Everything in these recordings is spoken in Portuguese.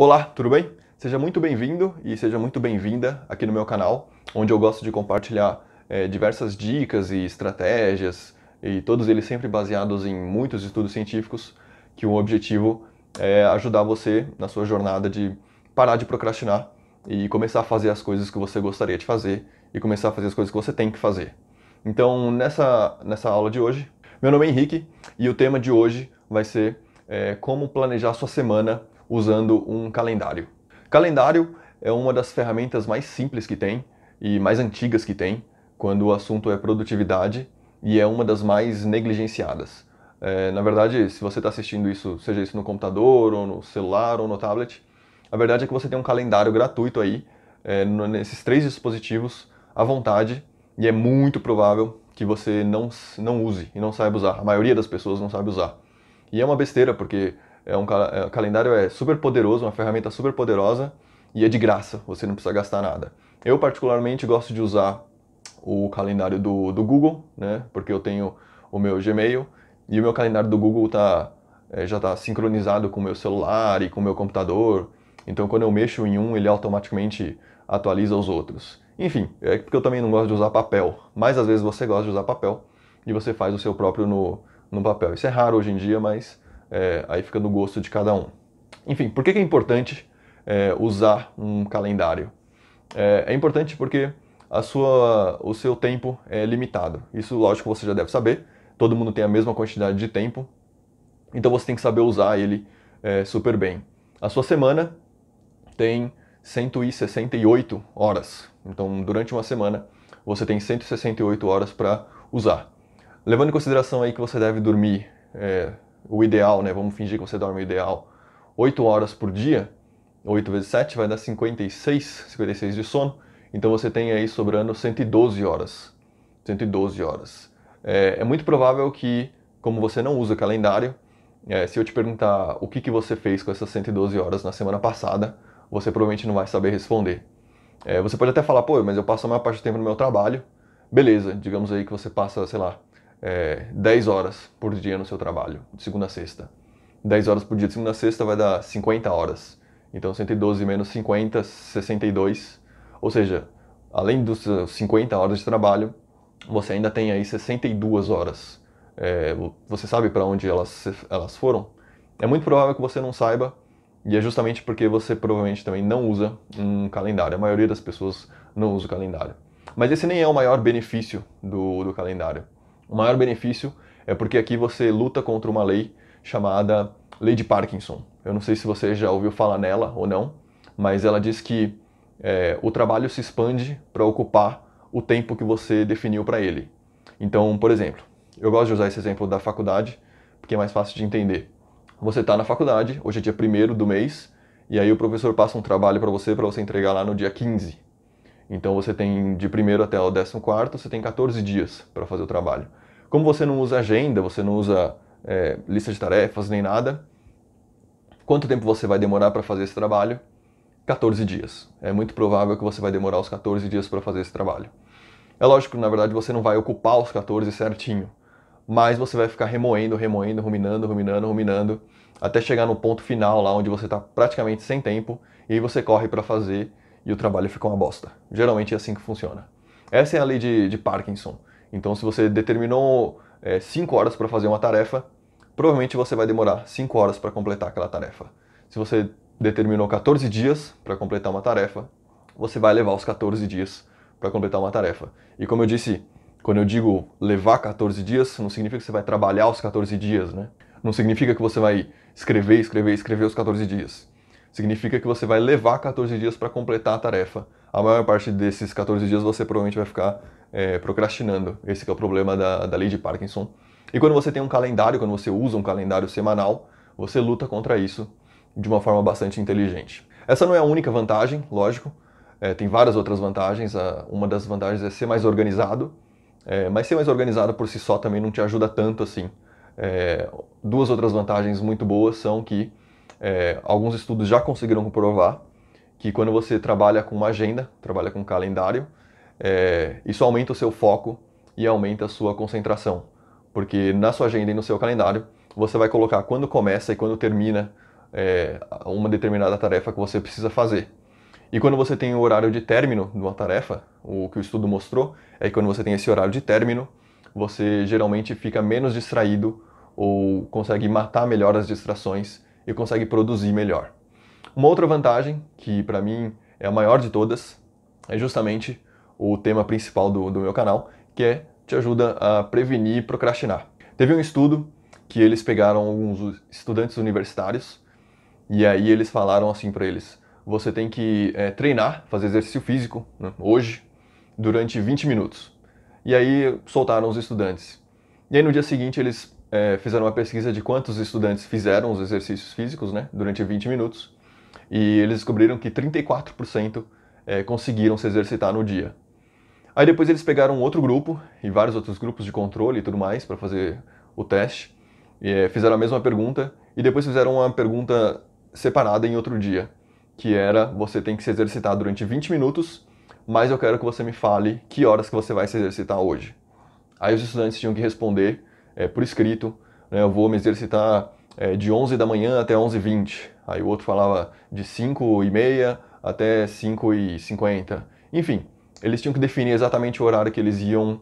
Olá, tudo bem? Seja muito bem-vindo e seja muito bem-vinda aqui no meu canal, onde eu gosto de compartilhar diversas dicas e estratégias, e todos eles sempre baseados em muitos estudos científicos, que o objetivo é ajudar você na sua jornada de parar de procrastinar e começar a fazer as coisas que você gostaria de fazer e começar a fazer as coisas que você tem que fazer. Então, nessa aula de hoje, meu nome é Henrique e o tema de hoje vai ser como planejar sua semana usando um calendário. Calendário é uma das ferramentas mais simples que tem e mais antigas que tem quando o assunto é produtividade e é uma das mais negligenciadas. Na verdade, se você está assistindo isso, seja isso no computador, ou no celular, ou no tablet, a verdade é que você tem um calendário gratuito aí, nesses três dispositivos, à vontade, e é muito provável que você não use e não saiba usar. A maioria das pessoas não sabe usar. E é uma besteira, porque o calendário é super poderoso, uma ferramenta super poderosa, e é de graça, você não precisa gastar nada. Eu particularmente gosto de usar o calendário do Google, né? Porque eu tenho o meu Gmail, e o meu calendário do Google já está sincronizado com o meu celular e com o meu computador. Então quando eu mexo em um, ele automaticamente atualiza os outros. Enfim, é porque eu também não gosto de usar papel, mas às vezes você gosta de usar papel e você faz o seu próprio no papel. Isso é raro hoje em dia, mas aí fica no gosto de cada um. Enfim, por que é importante usar um calendário? É importante porque o seu tempo é limitado. Isso, lógico, você já deve saber. Todo mundo tem a mesma quantidade de tempo, então você tem que saber usar ele super bem. A sua semana tem 168 horas. Então, durante uma semana, você tem 168 horas para usar. Levando em consideração aí que você deve dormir o ideal, né? Vamos fingir que você dorme o ideal 8 horas por dia. 8 vezes 7 vai dar 56 de sono. Então você tem aí sobrando 112 horas. 112 horas. É muito provável que, como você não usa calendário, se eu te perguntar o que você fez com essas 112 horas na semana passada, você provavelmente não vai saber responder. Você pode até falar, pô, mas eu passo a maior parte do tempo no meu trabalho. Beleza, digamos aí que você passa, sei lá, 10 horas por dia no seu trabalho, de segunda a sexta. 10 horas por dia de segunda a sexta vai dar 50 horas. Então 112 menos 50, 62. Ou seja, além dos 50 horas de trabalho, você ainda tem aí 62 horas. Você sabe para onde elas foram? É muito provável que você não saiba, e é justamente porque você provavelmente também não usa um calendário. A maioria das pessoas não usa o calendário. Mas esse nem é o maior benefício do calendário. O maior benefício é porque aqui você luta contra uma lei chamada Lei de Parkinson. Eu não sei se você já ouviu falar nela ou não, mas ela diz que o trabalho se expande para ocupar o tempo que você definiu para ele. Então, por exemplo, eu gosto de usar esse exemplo da faculdade, porque é mais fácil de entender. Você está na faculdade, hoje é dia 1º do mês, e aí o professor passa um trabalho para você entregar lá no dia 15. Então você tem de 1º até o 14º, você tem 14 dias para fazer o trabalho. Como você não usa agenda, você não usa lista de tarefas nem nada, quanto tempo você vai demorar para fazer esse trabalho? 14 dias. É muito provável que você vai demorar os 14 dias para fazer esse trabalho. É lógico que, na verdade, você não vai ocupar os 14 certinho, mas você vai ficar remoendo, ruminando, até chegar no ponto final lá onde você está praticamente sem tempo, e aí você corre para fazer e o trabalho fica uma bosta. Geralmente é assim que funciona. Essa é a lei de Parkinson. Então, se você determinou 5 horas para fazer uma tarefa, provavelmente você vai demorar 5 horas para completar aquela tarefa. Se você determinou 14 dias para completar uma tarefa, você vai levar os 14 dias para completar uma tarefa. E como eu disse, quando eu digo levar 14 dias, não significa que você vai trabalhar os 14 dias, né? Não significa que você vai escrever os 14 dias. Significa que você vai levar 14 dias para completar a tarefa. A maior parte desses 14 dias você provavelmente vai ficar procrastinando. Esse que é o problema da lei de Parkinson. E quando você tem um calendário, quando você usa um calendário semanal, você luta contra isso de uma forma bastante inteligente. Essa não é a única vantagem, lógico. Tem várias outras vantagens. Uma das vantagens é ser mais organizado, mas ser mais organizado por si só também não te ajuda tanto assim. Duas outras vantagens muito boas são que alguns estudos já conseguiram comprovar que quando você trabalha com uma agenda, trabalha com um calendário, isso aumenta o seu foco e aumenta a sua concentração. Porque na sua agenda e no seu calendário, você vai colocar quando começa e quando termina uma determinada tarefa que você precisa fazer. E quando você tem o horário de término de uma tarefa, o que o estudo mostrou é que quando você tem esse horário de término, você geralmente fica menos distraído ou consegue matar melhor as distrações e consegue produzir melhor. Uma outra vantagem, que para mim é a maior de todas, é justamente o tema principal do meu canal, que te ajuda a prevenir e procrastinar. Teve um estudo que eles pegaram alguns estudantes universitários e aí eles falaram assim para eles: você tem que treinar, fazer exercício físico, né, hoje, durante 20 minutos. E aí soltaram os estudantes. E aí no dia seguinte eles fizeram uma pesquisa de quantos estudantes fizeram os exercícios físicos, né, durante 20 minutos. E eles descobriram que 34% conseguiram se exercitar no dia. Aí depois eles pegaram outro grupo e vários outros grupos de controle e tudo mais para fazer o teste. E, fizeram a mesma pergunta e depois fizeram uma pergunta separada em outro dia, que era: você tem que se exercitar durante 20 minutos, mas eu quero que você me fale que horas que você vai se exercitar hoje. Aí os estudantes tinham que responder por escrito, né, eu vou me exercitar de 11 da manhã até 11h20. Aí o outro falava de 5h30 até 5h50. Enfim, eles tinham que definir exatamente o horário que eles iam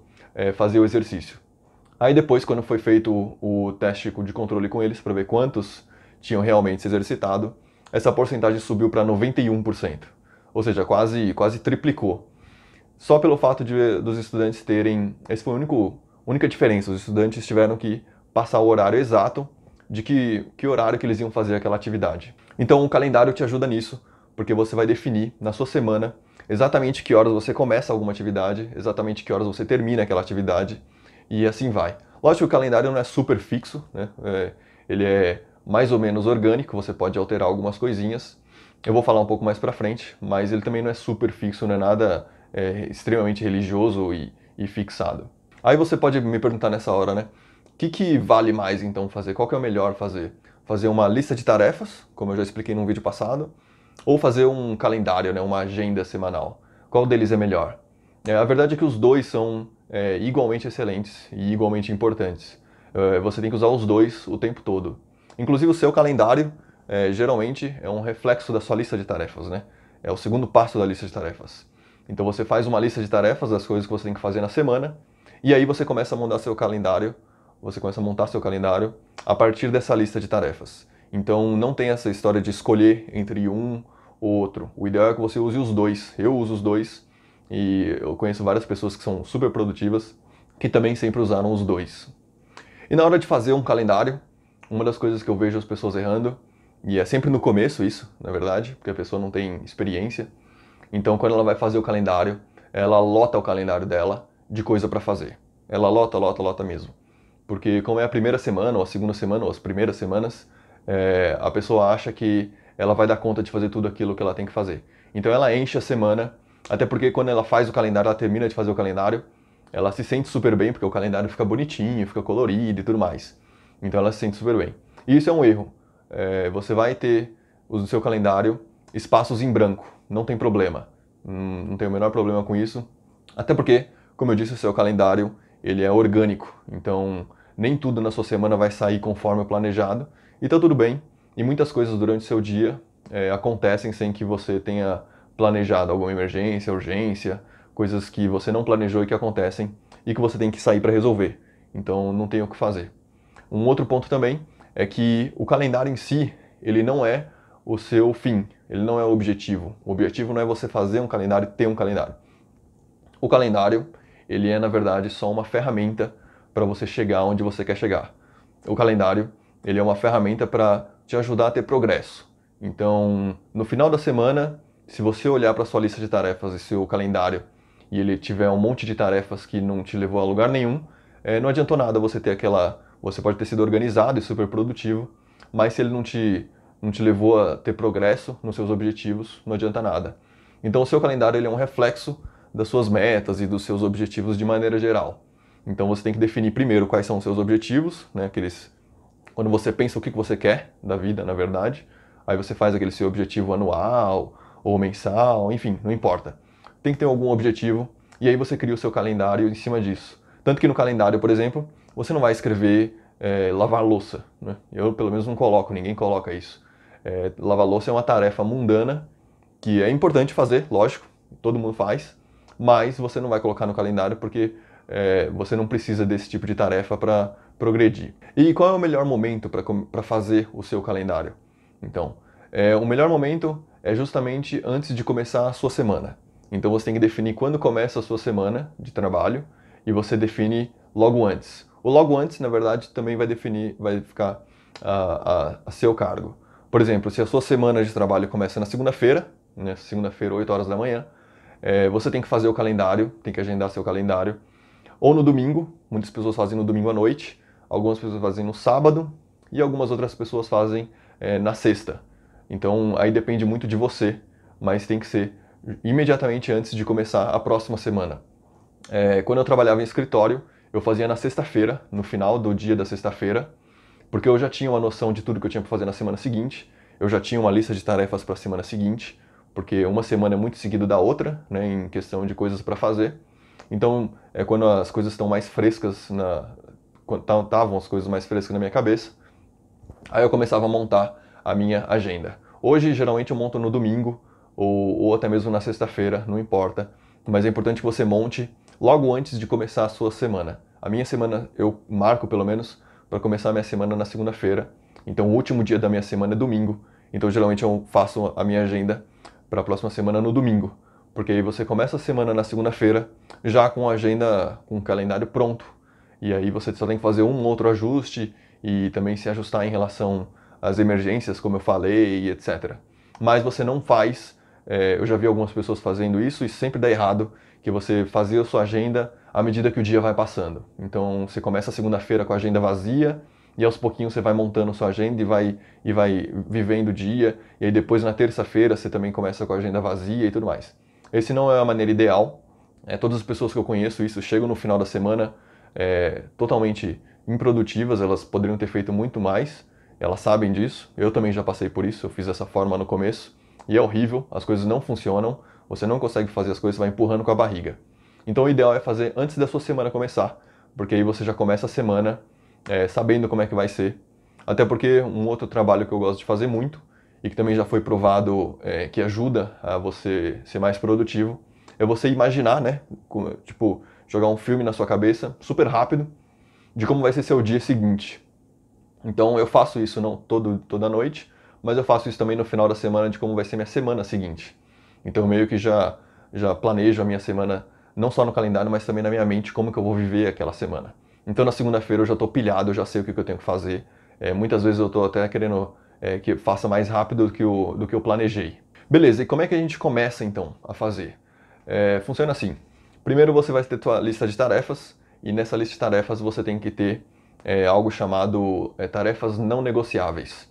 fazer o exercício. Aí depois, quando foi feito o teste de controle com eles, para ver quantos tinham realmente se exercitado, essa porcentagem subiu para 91%. Ou seja, quase triplicou. Só pelo fato dos estudantes terem... Essa foi a única diferença. Os estudantes tiveram que passar o horário exato de que horário que eles iam fazer aquela atividade. Então o calendário te ajuda nisso, porque você vai definir na sua semana exatamente que horas você começa alguma atividade, exatamente que horas você termina aquela atividade, e assim vai. Lógico que o calendário não é super fixo, né? Ele é mais ou menos orgânico, você pode alterar algumas coisinhas. Eu vou falar um pouco mais pra frente, mas ele também não é super fixo, não é nada extremamente religioso e fixado. Aí você pode me perguntar nessa hora, né? O que vale mais então fazer? Qual que é o melhor fazer? Fazer uma lista de tarefas, como eu já expliquei num vídeo passado, ou fazer um calendário, né? Uma agenda semanal? Qual deles é melhor? A verdade é que os dois são igualmente excelentes e igualmente importantes. Você tem que usar os dois o tempo todo. Inclusive o seu calendário geralmente é um reflexo da sua lista de tarefas, né? É o segundo passo da lista de tarefas. Então você faz uma lista de tarefas das coisas que você tem que fazer na semana, e aí você começa a montar seu calendário, a partir dessa lista de tarefas. Então não tem essa história de escolher entre um ou outro. O ideal é que você use os dois. Eu uso os dois e eu conheço várias pessoas que são super produtivas que também sempre usaram os dois. E na hora de fazer um calendário, uma das coisas que eu vejo as pessoas errando, e é sempre no começo isso, na verdade, porque a pessoa não tem experiência. Então, quando ela vai fazer o calendário, ela lota o calendário dela de coisa para fazer. Ela lota mesmo. Porque como é a primeira semana, ou a segunda semana, ou as primeiras semanas, a pessoa acha que ela vai dar conta de fazer tudo aquilo que ela tem que fazer. Então ela enche a semana, até porque quando ela faz o calendário, ela termina de fazer o calendário, ela se sente super bem, porque o calendário fica bonitinho, fica colorido e tudo mais. Então ela se sente super bem. E isso é um erro. Você vai ter no seu calendário espaços em branco, não tem problema. Não tem o menor problema com isso. Até porque, como eu disse, o seu calendário ele é orgânico. Então nem tudo na sua semana vai sair conforme o planejado. E tá tudo bem. E muitas coisas durante o seu dia acontecem sem que você tenha planejado alguma emergência, urgência, coisas que você não planejou e que acontecem e que você tem que sair para resolver. Então não tem o que fazer. Um outro ponto também é que o calendário em si, ele não é o seu fim, ele não é o objetivo. O objetivo não é você fazer um calendário e ter um calendário. O calendário, ele é na verdade só uma ferramenta para você chegar onde você quer chegar. O calendário, ele é uma ferramenta para te ajudar a ter progresso. Então, no final da semana, se você olhar para sua lista de tarefas e seu calendário e ele tiver um monte de tarefas que não te levou a lugar nenhum, não adiantou nada você ter aquela... Você pode ter sido organizado e super produtivo, mas se ele não te levou a ter progresso nos seus objetivos, não adianta nada. Então o seu calendário ele é um reflexo das suas metas e dos seus objetivos de maneira geral. Então você tem que definir primeiro quais são os seus objetivos, né, quando você pensa o que você quer da vida, na verdade, aí você faz aquele seu objetivo anual ou mensal, enfim, não importa. Tem que ter algum objetivo e aí você cria o seu calendário em cima disso. Tanto que no calendário, por exemplo, você não vai escrever lavar louça, né? Eu pelo menos não coloco, ninguém coloca isso. Lavar louça é uma tarefa mundana, que é importante fazer, lógico, todo mundo faz, mas você não vai colocar no calendário porque você não precisa desse tipo de tarefa para progredir. E qual é o melhor momento para fazer o seu calendário? Então, o melhor momento é justamente antes de começar a sua semana. Então você tem que definir quando começa a sua semana de trabalho e você define logo antes. O logo antes, na verdade, também vai ficar a seu cargo. Por exemplo, se a sua semana de trabalho começa na segunda-feira, né, segunda-feira, 8 horas da manhã, você tem que fazer o calendário, tem que agendar seu calendário. Ou no domingo, muitas pessoas fazem no domingo à noite, algumas pessoas fazem no sábado e algumas outras pessoas fazem na sexta. Então aí depende muito de você, mas tem que ser imediatamente antes de começar a próxima semana. Quando eu trabalhava em escritório, eu fazia na sexta-feira, no final do dia da sexta-feira, porque eu já tinha uma noção de tudo que eu tinha para fazer na semana seguinte, eu já tinha uma lista de tarefas para a semana seguinte, porque uma semana é muito seguida da outra, né, em questão de coisas para fazer. Então, quando as coisas estão mais frescas, quando estavam as coisas mais frescas na minha cabeça, aí eu começava a montar a minha agenda. Hoje, geralmente, eu monto no domingo ou até mesmo na sexta-feira, não importa, mas é importante que você monte logo antes de começar a sua semana. A minha semana, eu marco pelo menos, para começar a minha semana na segunda-feira. Então, o último dia da minha semana é domingo. Então, geralmente, eu faço a minha agenda para a próxima semana no domingo. Porque aí você começa a semana na segunda-feira, já com a agenda, com o calendário pronto. E aí você só tem que fazer um outro ajuste e também se ajustar em relação às emergências, como eu falei, etc. Mas você não faz, eu já vi algumas pessoas fazendo isso e sempre dá errado, que você fazia a sua agenda à medida que o dia vai passando. Então você começa a segunda-feira com a agenda vazia e aos pouquinhos você vai montando a sua agenda e vai vivendo o dia. E aí depois na terça-feira você também começa com a agenda vazia e tudo mais. Esse não é a maneira ideal. Todas as pessoas que eu conheço isso chegam no final da semana totalmente improdutivas, elas poderiam ter feito muito mais, elas sabem disso, eu também já passei por isso, eu fiz dessa forma no começo, e é horrível, as coisas não funcionam, você não consegue fazer as coisas, você vai empurrando com a barriga. Então o ideal é fazer antes da sua semana começar, porque aí você já começa a semana sabendo como é que vai ser. Até porque um outro trabalho que eu gosto de fazer muito, e que também já foi provado que ajuda a você ser mais produtivo, é você imaginar, né? Tipo, jogar um filme na sua cabeça, super rápido, de como vai ser seu dia seguinte. Então eu faço isso não toda noite, mas eu faço isso também no final da semana de como vai ser minha semana seguinte. Então eu meio que já planejo a minha semana, não só no calendário, mas também na minha mente, como que eu vou viver aquela semana. Então na segunda-feira eu já estou pilhado, eu já sei o que eu tenho que fazer. Muitas vezes eu estou até querendo que faça mais rápido do que eu planejei. Beleza, e como é que a gente começa então a fazer? Funciona assim. Primeiro você vai ter sua lista de tarefas, e nessa lista de tarefas você tem que ter algo chamado tarefas não negociáveis.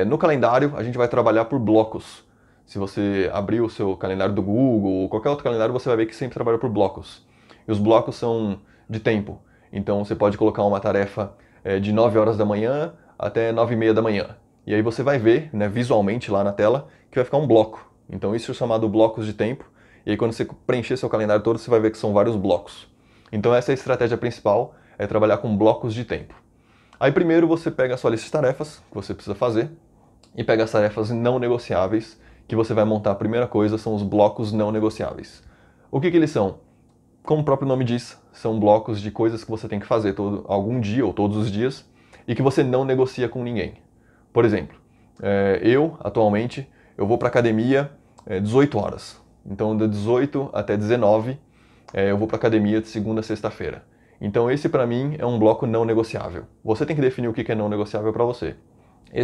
No calendário a gente vai trabalhar por blocos. Se você abrir o seu calendário do Google ou qualquer outro calendário, você vai ver que sempre trabalha por blocos. E os blocos são de tempo. Então você pode colocar uma tarefa de 9 horas da manhã até 9:30 da manhã. E aí você vai ver, né, visualmente lá na tela, que vai ficar um bloco. Então isso é chamado blocos de tempo. E aí quando você preencher seu calendário todo, você vai ver que são vários blocos. Então essa é a estratégia principal, é trabalhar com blocos de tempo. Aí primeiro você pega a sua lista de tarefas que você precisa fazer e pega as tarefas não negociáveis que você vai montar. A primeira coisa são os blocos não negociáveis. O que eles são? Como o próprio nome diz, são blocos de coisas que você tem que fazer algum dia ou todos os dias e que você não negocia com ninguém. Por exemplo, eu atualmente eu vou para academia 18 horas. Então de 18 até 19 eu vou para academia de segunda a sexta-feira. Então esse para mim é um bloco não negociável. Você tem que definir o que é não negociável para você.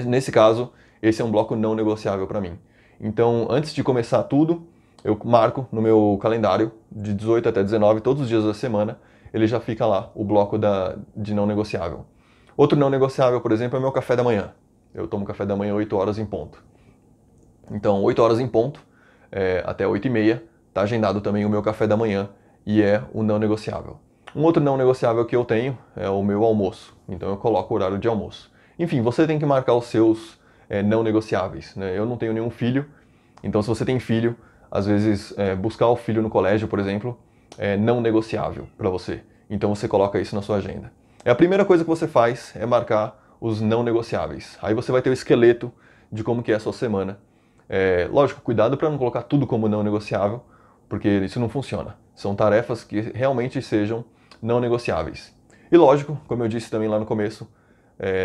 Nesse caso, esse é um bloco não negociável para mim. Então antes de começar tudo, eu marco no meu calendário de 18 até 19, todos os dias da semana, ele já fica lá, o bloco de não negociável. Outro não negociável, por exemplo, é o meu café da manhã. Eu tomo café da manhã 8 horas em ponto. Então 8 horas em ponto, até 8:30, está agendado também o meu café da manhã e é o não negociável. Um outro não negociável que eu tenho é o meu almoço, então eu coloco o horário de almoço. Enfim, você tem que marcar os seus não negociáveis, né? Eu não tenho nenhum filho, então se você tem filho, às vezes buscar o filho no colégio, por exemplo, é não negociável para você. Então você coloca isso na sua agenda. A primeira coisa que você faz é marcar os não negociáveis. Aí você vai ter o esqueleto de como que é a sua semana. Lógico, cuidado para não colocar tudo como não negociável, porque isso não funciona. São tarefas que realmente sejam não negociáveis. E lógico, como eu disse também lá no começo,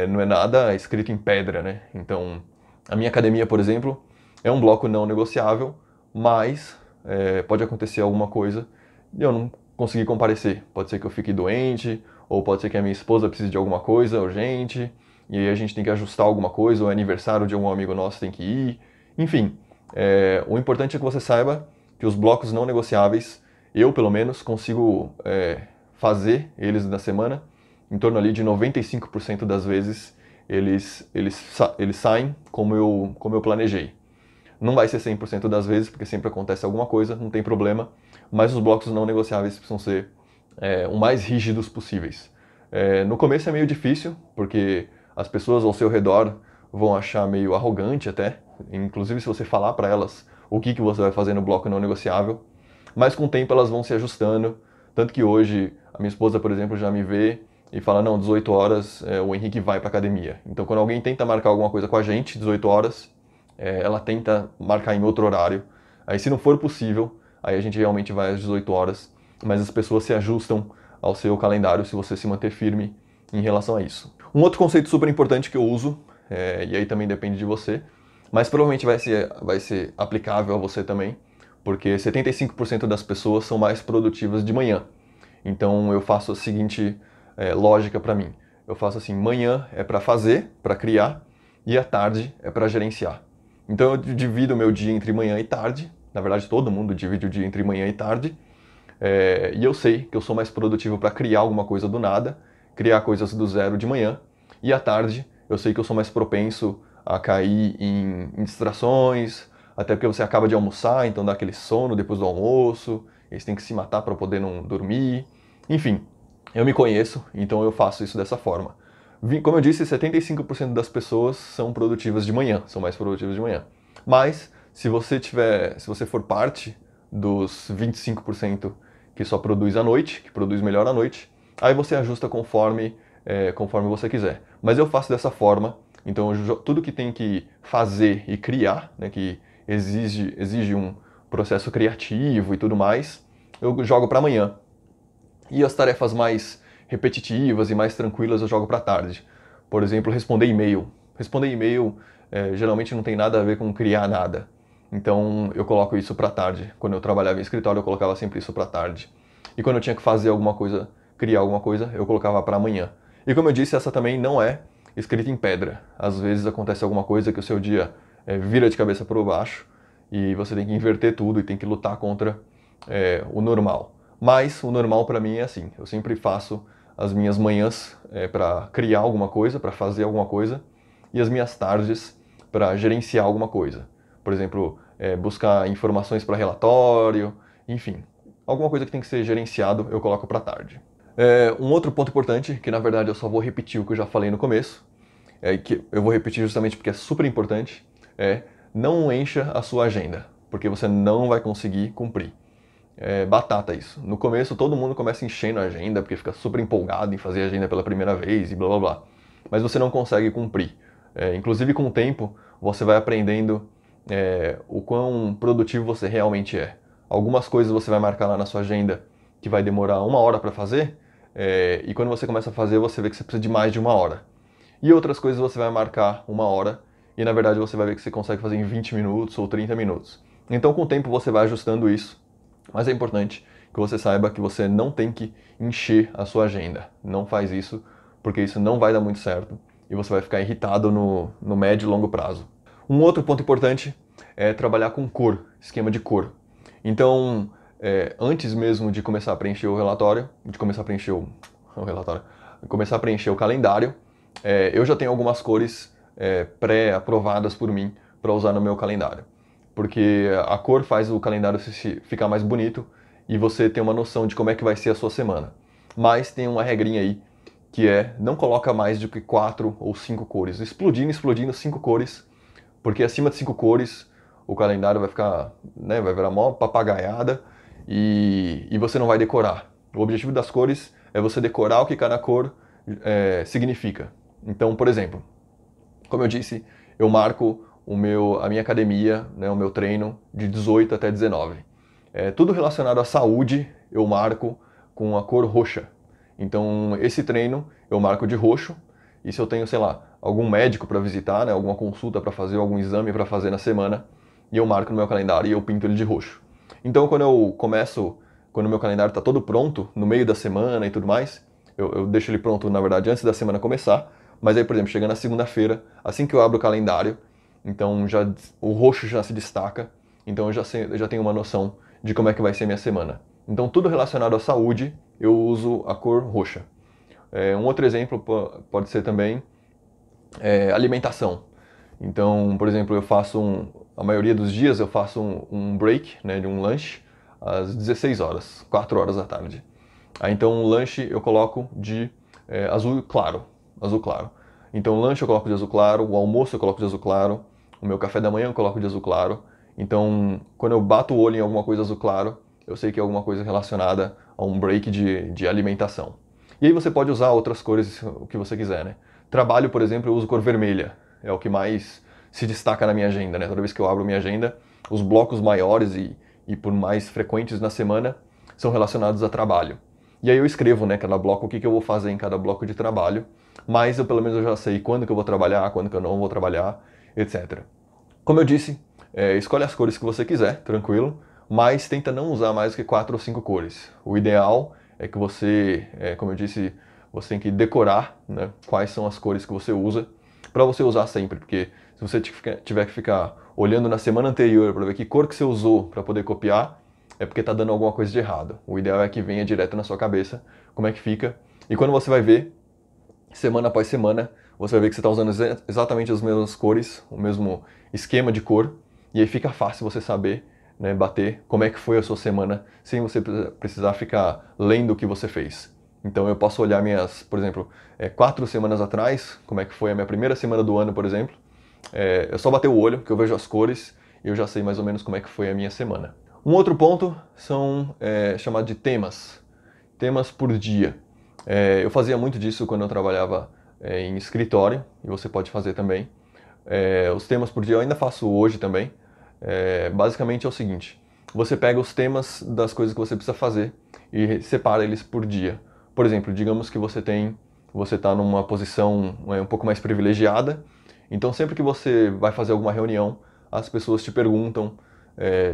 não é nada escrito em pedra, né? Então, a minha academia, por exemplo, é um bloco não negociável, mas pode acontecer alguma coisa e eu não conseguir comparecer. Pode ser que eu fique doente, ou pode ser que a minha esposa precise de alguma coisa urgente, e aí a gente tem que ajustar alguma coisa, ou é aniversário de algum amigo nosso tem que ir. Enfim, o importante é que você saiba que os blocos não negociáveis, eu pelo menos consigo fazer eles na semana, em torno ali de 95% das vezes eles saem como eu planejei. Não vai ser 100% das vezes, porque sempre acontece alguma coisa, não tem problema, mas os blocos não negociáveis precisam ser o mais rígidos possíveis. No começo é meio difícil, porque as pessoas ao seu redor vão achar meio arrogante até, inclusive se você falar para elas o que você vai fazer no bloco não negociável, mas com o tempo elas vão se ajustando, tanto que hoje a minha esposa, por exemplo, já me vê e fala, não, 18 horas o Henrique vai para academia. Então quando alguém tenta marcar alguma coisa com a gente, 18 horas, ela tenta marcar em outro horário. Aí se não for possível, aí a gente realmente vai às 18 horas, mas as pessoas se ajustam ao seu calendário se você se manter firme em relação a isso. Um outro conceito super importante que eu uso, e aí também depende de você, mas provavelmente vai ser aplicável a você também, porque 75% das pessoas são mais produtivas de manhã. Então eu faço a seguinte lógica para mim. Eu faço assim, manhã é para fazer, para criar, e à tarde é para gerenciar. Então eu divido o meu dia entre manhã e tarde, na verdade todo mundo divide o dia entre manhã e tarde, e eu sei que eu sou mais produtivo para criar alguma coisa do nada, criar coisas do zero de manhã, e à tarde eu sei que eu sou mais propenso a cair em distrações, até porque você acaba de almoçar, então dá aquele sono depois do almoço, e você tem que se matar para poder não dormir. Enfim, eu me conheço, então eu faço isso dessa forma. Como eu disse, 75% das pessoas são produtivas de manhã, são mais produtivas de manhã. Mas se você for parte dos 25% que só produz à noite, que produz melhor à noite, aí você ajusta conforme você quiser. Mas eu faço dessa forma, então tudo que tem que fazer e criar, né, que exige um processo criativo e tudo mais, eu jogo para amanhã. E as tarefas mais repetitivas e mais tranquilas eu jogo para tarde. Por exemplo, responder e-mail. Responder e-mail geralmente não tem nada a ver com criar nada. Então eu coloco isso para tarde. Quando eu trabalhava em escritório, eu colocava sempre isso para tarde. E quando eu tinha que fazer alguma coisa, criar alguma coisa, eu colocava para amanhã. E como eu disse, essa também não é escrita em pedra. Às vezes acontece alguma coisa que o seu dia vira de cabeça para baixo e você tem que inverter tudo e tem que lutar contra o normal. Mas o normal para mim é assim, eu sempre faço as minhas manhãs para criar alguma coisa, para fazer alguma coisa, e as minhas tardes para gerenciar alguma coisa. Por exemplo, buscar informações para relatório, enfim, alguma coisa que tem que ser gerenciado eu coloco para tarde. Um outro ponto importante, que na verdade eu só vou repetir o que eu já falei no começo, que eu vou repetir justamente porque é super importante, não encha a sua agenda, porque você não vai conseguir cumprir. Batata isso. No começo todo mundo começa enchendo a agenda porque fica super empolgado em fazer a agenda pela primeira vez e blá blá blá. Mas você não consegue cumprir. Inclusive com o tempo você vai aprendendo o quão produtivo você realmente é. Algumas coisas você vai marcar lá na sua agenda que vai demorar 1 hora para fazer e quando você começa a fazer você vê que você precisa de mais de 1 hora. E outras coisas você vai marcar 1 hora e na verdade você vai ver que você consegue fazer em 20 minutos ou 30 minutos. Então com o tempo você vai ajustando isso. Mas é importante que você saiba que você não tem que encher a sua agenda. Não faz isso, porque isso não vai dar muito certo e você vai ficar irritado no médio e longo prazo. Um outro ponto importante é trabalhar com cor, esquema de cor. Então, antes mesmo de começar a preencher o relatório, de começar a preencher começar a preencher o calendário, eu já tenho algumas cores pré-aprovadas por mim para usar no meu calendário. Porque a cor faz o calendário ficar mais bonito e você ter uma noção de como é que vai ser a sua semana. Mas tem uma regrinha aí, que não coloca mais do que 4 ou 5 cores. Explodindo 5 cores, porque acima de 5 cores o calendário vai ficar, vai virar mó papagaiada e você não vai decorar. O objetivo das cores é você decorar o que cada cor significa. Então, por exemplo, como eu disse, eu marco a minha academia, né, o meu treino de 18 até 19. Tudo relacionado à saúde eu marco com a cor roxa. Então esse treino eu marco de roxo, e se eu tenho, sei lá, algum médico para visitar, né, alguma consulta para fazer, algum exame para fazer na semana, e eu marco no meu calendário e eu pinto ele de roxo. Então quando o meu calendário está todo pronto, no meio da semana e tudo mais, eu deixo ele pronto, na verdade, antes da semana começar, mas aí, por exemplo, chega na segunda-feira, assim que eu abro o calendário, então o roxo já se destaca, então eu já tenho uma noção de como é que vai ser minha semana. Então tudo relacionado à saúde, eu uso a cor roxa. Um outro exemplo pode ser também alimentação. Então, por exemplo, a maioria dos dias eu faço um break, né, de um lanche, às 16 horas, 4 horas da tarde. Aí então o lanche eu coloco de azul claro, azul claro. Então o lanche eu coloco de azul claro, o almoço eu coloco de azul claro, o meu café da manhã eu coloco de azul claro. Então, quando eu bato o olho em alguma coisa azul claro, eu sei que é alguma coisa relacionada a um break de alimentação. E aí você pode usar outras cores, o que você quiser, né? Trabalho, por exemplo, eu uso cor vermelha. É o que mais se destaca na minha agenda, né? Toda vez que eu abro minha agenda, os blocos maiores e por mais frequentes na semana são relacionados a trabalho. E aí eu escrevo, né, cada bloco, o que eu vou fazer em cada bloco de trabalho, mas pelo menos eu já sei quando que eu vou trabalhar, quando que eu não vou trabalhar, etc. Como eu disse, escolhe as cores que você quiser, tranquilo, mas tenta não usar mais do que 4 ou 5 cores. O ideal é que você, como eu disse, você tem que decorar, né, quais são as cores que você usa, para você usar sempre, porque se você tiver que ficar olhando na semana anterior para ver que cor que você usou para poder copiar, é porque está dando alguma coisa de errado. O ideal é que venha direto na sua cabeça como é que fica, e quando você vai ver, semana após semana, você vai ver que você está usando exatamente as mesmas cores, o mesmo esquema de cor, e aí fica fácil você saber, né, bater como é que foi a sua semana, sem você precisar ficar lendo o que você fez. Então eu posso olhar por exemplo, 4 semanas atrás, como é que foi a minha primeira semana do ano, por exemplo, eu só bater o olho, que eu vejo as cores, e eu já sei mais ou menos como é que foi a minha semana. Um outro ponto são chamados de temas por dia. Eu fazia muito disso quando eu trabalhava em escritório, e você pode fazer também. Os temas por dia eu ainda faço hoje também. Basicamente é o seguinte, você pega os temas das coisas que você precisa fazer e separa eles por dia. Por exemplo, digamos que você está numa posição um pouco mais privilegiada, então sempre que você vai fazer alguma reunião, as pessoas te perguntam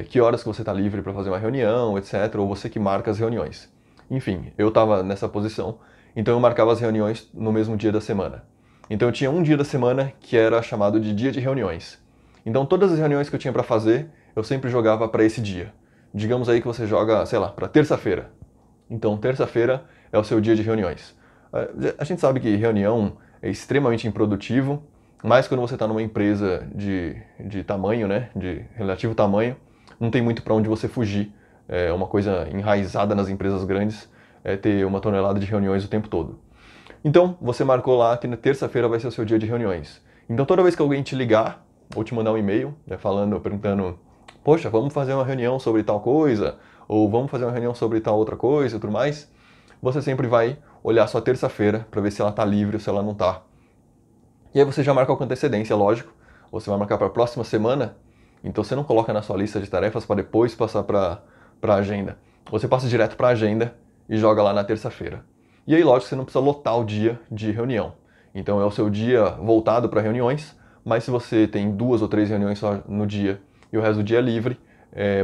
que horas que você está livre para fazer uma reunião, etc., ou você que marca as reuniões. Enfim, eu estava nessa posição, então eu marcava as reuniões no mesmo dia da semana. Então eu tinha um dia da semana que era chamado de dia de reuniões. Então todas as reuniões que eu tinha para fazer, eu sempre jogava para esse dia. Digamos aí que você joga, sei lá, para terça-feira. Então terça-feira é o seu dia de reuniões. A gente sabe que reunião é extremamente improdutivo, mas quando você está numa empresa de tamanho, né, de relativo tamanho, não tem muito para onde você fugir. É uma coisa enraizada nas empresas grandes é ter uma tonelada de reuniões o tempo todo. Então, você marcou lá que na terça-feira vai ser o seu dia de reuniões. Então, toda vez que alguém te ligar ou te mandar um e-mail, né, perguntando, poxa, vamos fazer uma reunião sobre tal coisa, ou vamos fazer uma reunião sobre tal outra coisa e tudo mais, você sempre vai olhar sua terça-feira para ver se ela está livre ou se ela não está. E aí você já marca com antecedência, lógico. Você vai marcar para a próxima semana, então você não coloca na sua lista de tarefas para depois passar para a agenda. Você passa direto para a agenda e joga lá na terça-feira. E aí, lógico, você não precisa lotar o dia de reunião. Então é o seu dia voltado para reuniões, mas se você tem 2 ou 3 reuniões só no dia e o resto do dia é livre,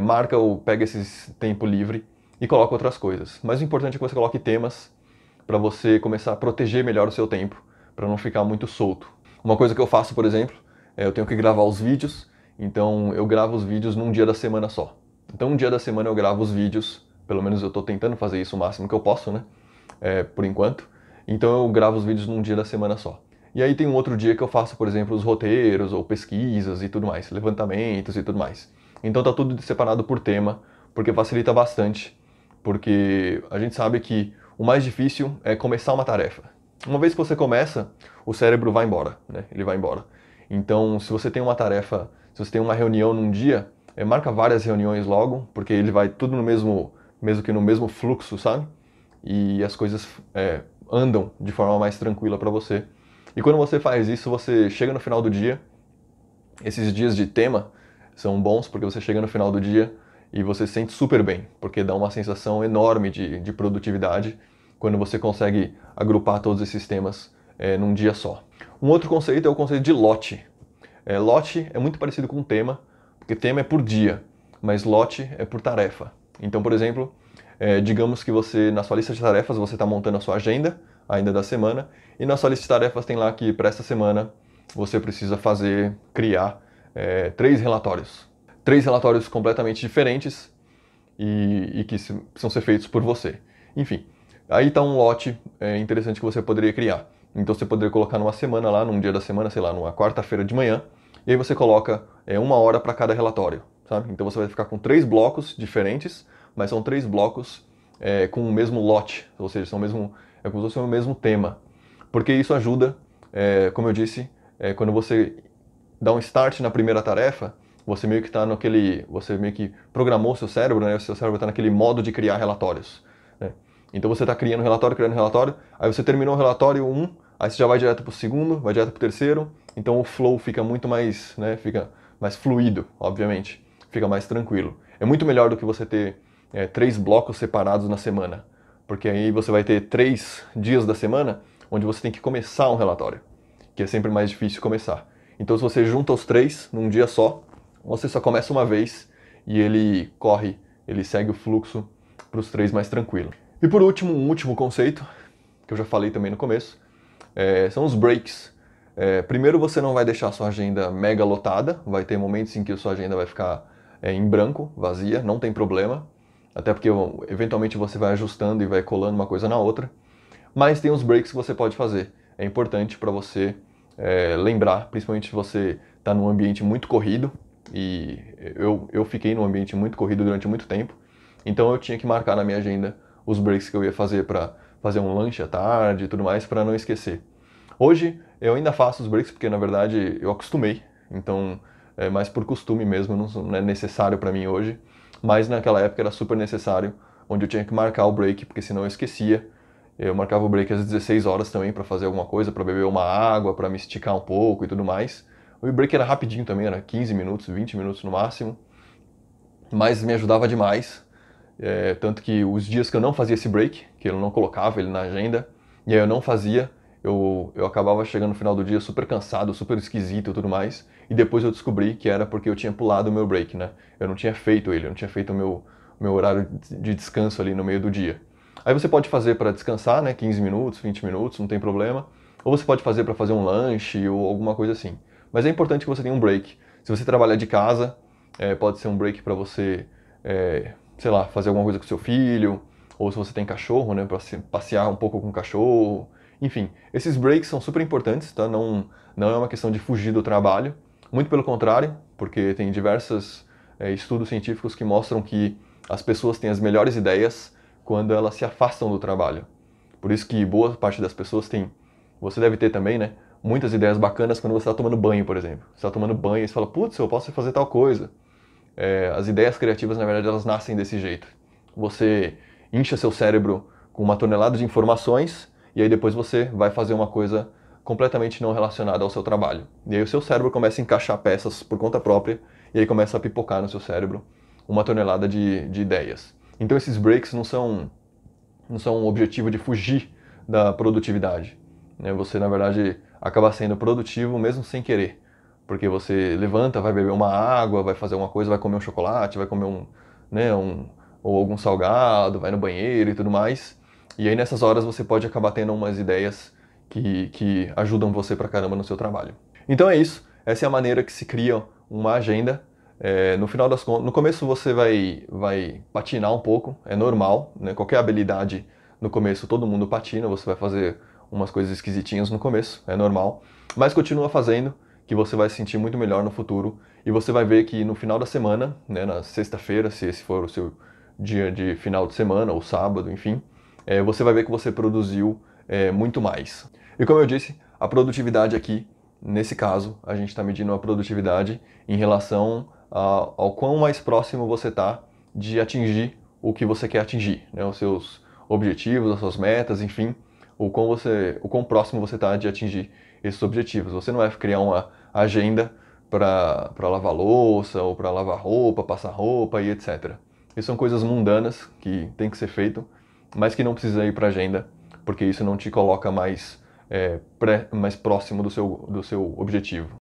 marca ou pega esse tempo livre e coloca outras coisas. Mas o importante é que você coloque temas para você começar a proteger melhor o seu tempo, para não ficar muito solto. Uma coisa que eu faço, por exemplo, eu tenho que gravar os vídeos, então eu gravo os vídeos num dia da semana só. Então um dia da semana eu gravo os vídeos, pelo menos eu estou tentando fazer isso o máximo que eu posso, né? Por enquanto. Então eu gravo os vídeos num dia da semana só. E aí tem um outro dia que eu faço, por exemplo, os roteiros ou pesquisas e tudo mais, levantamentos e tudo mais. Então tá tudo separado por tema, porque facilita bastante, porque a gente sabe que o mais difícil é começar uma tarefa. Uma vez que você começa, o cérebro vai embora, né? Ele vai embora. Então, se você tem uma tarefa, se você tem uma reunião num dia, marca várias reuniões logo, porque ele vai tudo mesmo que no mesmo fluxo, sabe? E as coisas andam de forma mais tranquila para você. E quando você faz isso, você chega no final do dia Esses dias de tema são bons porque você chega no final do dia e você se sente super bem, porque dá uma sensação enorme de produtividade quando você consegue agrupar todos esses temas num dia só. Um outro conceito é o conceito de lote. Lote é muito parecido com tema, porque tema é por dia, mas lote é por tarefa. Então, por exemplo, digamos que você, na sua lista de tarefas, você está montando a sua agenda ainda da semana, e na sua lista de tarefas tem lá que para essa semana você precisa criar 3 relatórios. 3 relatórios completamente diferentes e que precisam ser feitos por você. Enfim, aí está um lote interessante que você poderia criar. Então você poderia colocar numa semana lá, num dia da semana, sei lá, numa quarta-feira de manhã, e aí você coloca 1 hora para cada relatório, sabe? Então você vai ficar com 3 blocos diferentes, mas são 3 blocos com o mesmo lote, ou seja, é como se fosse o mesmo tema. Porque isso ajuda, como eu disse, quando você dá um start na primeira tarefa, você meio que você meio que programou o seu cérebro, né? O seu cérebro está naquele modo de criar relatórios, né? Então você está criando relatório, aí você terminou o relatório 1, aí você já vai direto para o segundo, vai direto para o terceiro, então o flow fica muito mais, né? Fica mais fluido, obviamente, fica mais tranquilo. É muito melhor do que você ter 3 blocos separados na semana, porque aí você vai ter 3 dias da semana onde você tem que começar um relatório, que é sempre mais difícil começar. Então, se você junta os 3 num dia só, você só começa uma vez e ele segue o fluxo para os 3 mais tranquilo. E por último, um último conceito, que eu já falei também no começo, são os breaks. Primeiro, você não vai deixar a sua agenda mega lotada, vai ter momentos em que a sua agenda vai ficar em branco, vazia, não tem problema, até porque eventualmente você vai ajustando e vai colando uma coisa na outra, mas tem uns breaks que você pode fazer. É importante para você lembrar, principalmente se você está num ambiente muito corrido, e eu fiquei num ambiente muito corrido durante muito tempo, então eu tinha que marcar na minha agenda os breaks que eu ia fazer para fazer um lanche à tarde e tudo mais, para não esquecer. Hoje eu ainda faço os breaks porque na verdade eu acostumei, então é mais por costume mesmo, não é necessário para mim hoje, mas naquela época era super necessário, onde eu tinha que marcar o break, porque senão eu esquecia. Eu marcava o break às 16 horas também para fazer alguma coisa, para beber uma água, para me esticar um pouco e tudo mais. O break era rapidinho também, era 15 minutos, 20 minutos no máximo, mas me ajudava demais. Tanto que os dias que eu não fazia esse break, que eu não colocava ele na agenda, e aí eu não fazia, eu acabava chegando no final do dia super cansado, super esquisito e tudo mais, e depois eu descobri que era porque eu tinha pulado o meu break, né? Eu não tinha feito ele, eu não tinha feito o meu horário de descanso ali no meio do dia. Aí você pode fazer para descansar, né? 15 minutos, 20 minutos, não tem problema. Ou você pode fazer para fazer um lanche ou alguma coisa assim. Mas é importante que você tenha um break. Se você trabalhar de casa, pode ser um break para você, sei lá, fazer alguma coisa com seu filho, ou se você tem cachorro, né, para passear um pouco com o cachorro. Enfim, esses breaks são super importantes, tá? Não é uma questão de fugir do trabalho, muito pelo contrário, porque tem diversos estudos científicos que mostram que as pessoas têm as melhores ideias quando elas se afastam do trabalho. Por isso que boa parte das pessoas tem, você deve ter também, né, muitas ideias bacanas quando você está tomando banho, por exemplo. Você está tomando banho e você fala, putz, eu posso fazer tal coisa. As ideias criativas, na verdade, elas nascem desse jeito. Você incha seu cérebro com uma tonelada de informações e aí depois você vai fazer uma coisa completamente não relacionada ao seu trabalho. E aí o seu cérebro começa a encaixar peças por conta própria e aí começa a pipocar no seu cérebro uma tonelada de ideias. Então esses breaks não são um objetivo de fugir da produtividade, né? Você, na verdade, acaba sendo produtivo mesmo sem querer. Porque você levanta, vai beber uma água, vai fazer alguma coisa, vai comer um chocolate, vai comer ou algum salgado, vai no banheiro e tudo mais. E aí nessas horas você pode acabar tendo umas ideias que ajudam você pra caramba no seu trabalho. Então é isso, essa é a maneira que se cria uma agenda. No final das contas, no começo você vai patinar um pouco, é normal, né? Qualquer habilidade no começo todo mundo patina, você vai fazer umas coisas esquisitinhas no começo, é normal, mas continua fazendo, que você vai se sentir muito melhor no futuro e você vai ver que no final da semana, né, na sexta-feira, se esse for o seu dia de final de semana ou sábado, enfim, você vai ver que você produziu muito mais. E como eu disse, a produtividade aqui, nesse caso, a gente está medindo a produtividade em relação ao quão mais próximo você está de atingir o que você quer atingir, né, os seus objetivos, as suas metas, enfim, o quão próximo você está de atingir esses objetivos. Você não vai criar uma agenda para lavar louça, ou para lavar roupa, passar roupa e etc. Isso são coisas mundanas que tem que ser feito, mas que não precisa ir para a agenda, porque isso não te coloca mais, mais próximo do seu objetivo.